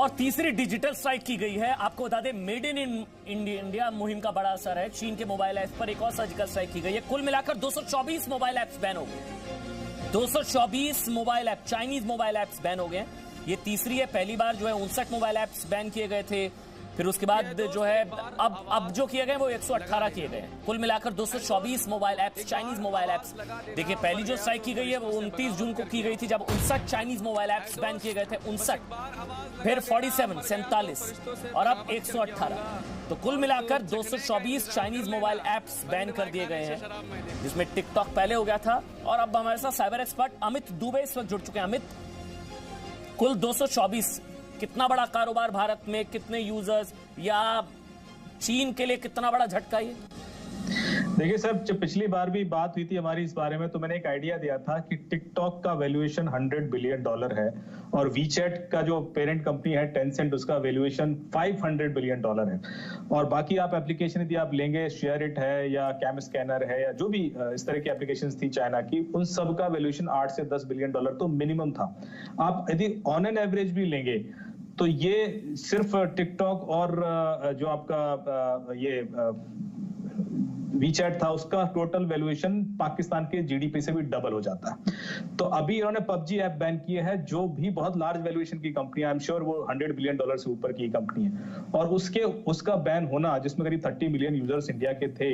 और तीसरी digital strike की गई है। आपको बता दें, मेड इन इंडिया मुहिम का बड़ा असर है। चीन के मोबाइल ऐप्स पर एक और सर्जिकल स्ट्राइक की गई है। कुल मिलाकर 224 मोबाइल ऐप्स बैन हो गए। 224 mobile app, Chinese mobile apps ban हो गए। ये तीसरी है। पहली बार जो है 59 मोबाइल ऐप्स बैन किए गए थे। फिर उसके बाद जो है अब जो किए गए वो 118 किए गए। कुल मिलाकर 224 mobile apps, Chinese mobile apps. देखिए, पहली जो स्ट्राइक की गई है वो 29 जून को की गई थी, जब 59 चाइनीज मोबाइल ऐप्स बैन किए गए थे। 59, फिर 47 और अब 118। तो कुल मिलाकर 224 चाइनीज मोबाइल ऐप्स बैन कर दिए गए हैं, जिसमें टिकटॉक पहले हो गया था। और अब हमारे साथ साइबर एक्सपर्ट अमित दुबे इस वक्त जुड़ चुके हैं। अमित, कुल 224, कितना बड़ा कारोबार भारत में, कितने यूजर्स, या चीन के लिए कितना बड़ा झटका ये? देखिए सर, जब पिछली बार भी बात हुई थी हमारी इस बारे में, तो मैंने एक आइडिया दिया था कि टिकटॉक का वैल्यूएशन $100 बिलियन है और वीचैट का जो पेरेंट कंपनी है टेंसेंट, उसका वैल्यूएशन $500 बिलियन है। और बाकी आप एप्लीकेशन यदि आप लेंगे, शेयर इट है या कैम स्कैनर है या जो भी इस तरह की एप्लीकेशंस थी चाइना की, उन सब का वैल्यूएशन $8 से $10 बिलियन तो मिनिमम था। आप यदि ऑन एन एवरेज भी लेंगे तो ये सिर्फ टिकटॉक और जो आपका ये वीचैट था, उसका टोटल वैल्यूएशन पाकिस्तान के जीडीपी से भी डबल हो जाता है। तो अभी इन्होंने पबजी ऐप बैन किए है, जो भी बहुत लार्ज वैल्यूएशन की कंपनी है। आई एम श्योर वो $100 बिलियन से ऊपर की कंपनी है। और उसका बैन होना, जिसमें करीब 30 मिलियन यूजर्स इंडिया के थे,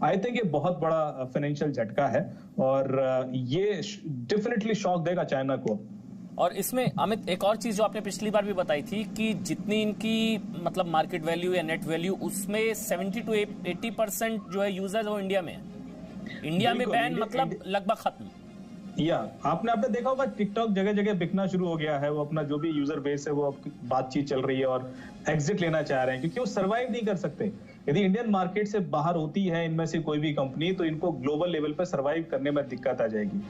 आई थिंक ये बहुत बड़ा फाइनेंशियल झटका है और ये डेफिनेटली शॉक देगा चाइना को। और इसमें अमित, एक और चीज जो आपने पिछली बार भी बताई थी कि जितनी इनकी मतलब मार्केट वैल्यू या नेट वैल्यू, उसमें 70 to 80% जो है यूजर्स वो इंडिया में है। इंडिया में बैन मतलब लगभग खत्म। या आपने देखा होगा, टिकटॉक जगह जगह बिकना शुरू हो गया है। वो अपना जो भी यूजर बेस है, वो बातचीत चल रही है और एग्जिट लेना चाह रहे हैं, क्योंकि वो सर्वाइव नहीं कर सकते। यदि इंडियन मार्केट से बाहर होती है इनमें से कोई भी कंपनी, तो इनको ग्लोबल लेवल पर सर्वाइव करने में दिक्कत आ जाएगी।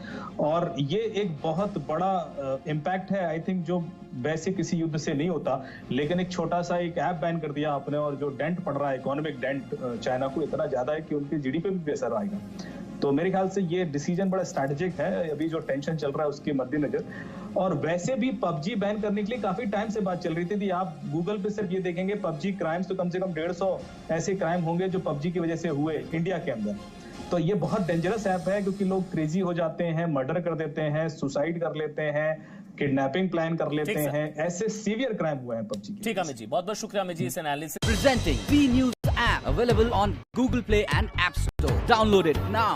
और ये एक बहुत बड़ा इम्पैक्ट है, आई थिंक, जो वैसे किसी युद्ध से नहीं होता, लेकिन एक छोटा सा एक ऐप बैन कर दिया आपने, और जो डेंट पड़ रहा है, इकोनॉमिक डेंट चाइना को इतना ज्यादा है कि उनकी जीडीपी पे भी असर आएगा। तो मेरे ख्याल से ये डिसीजन बड़ा स्ट्रैटेजिक है, अभी जो टेंशन चल रहा है उसके मद्देनजर। और वैसे भी पबजी बैन करने के लिए काफी टाइम से बात चल रही थी। आप गूगल पे सिर्फ ये देखेंगे पबजी क्राइम्स, तो कम से कम 150 ऐसे क्राइम होंगे जो पबजी की वजह से हुए इंडिया के अंदर। तो ये बहुत डेंजरस ऐप है, क्योंकि लोग क्रेजी हो जाते हैं, मर्डर कर देते हैं, सुसाइड कर लेते हैं, किडनैपिंग प्लान कर लेते हैं। ऐसे सीवियर क्राइम हुए हैं पबजी के। ठीक है अमित जी, बहुत बहुत शुक्रिया अमित जी इस analysis. Presenting B News app available on Google Play and App Store. Download it now.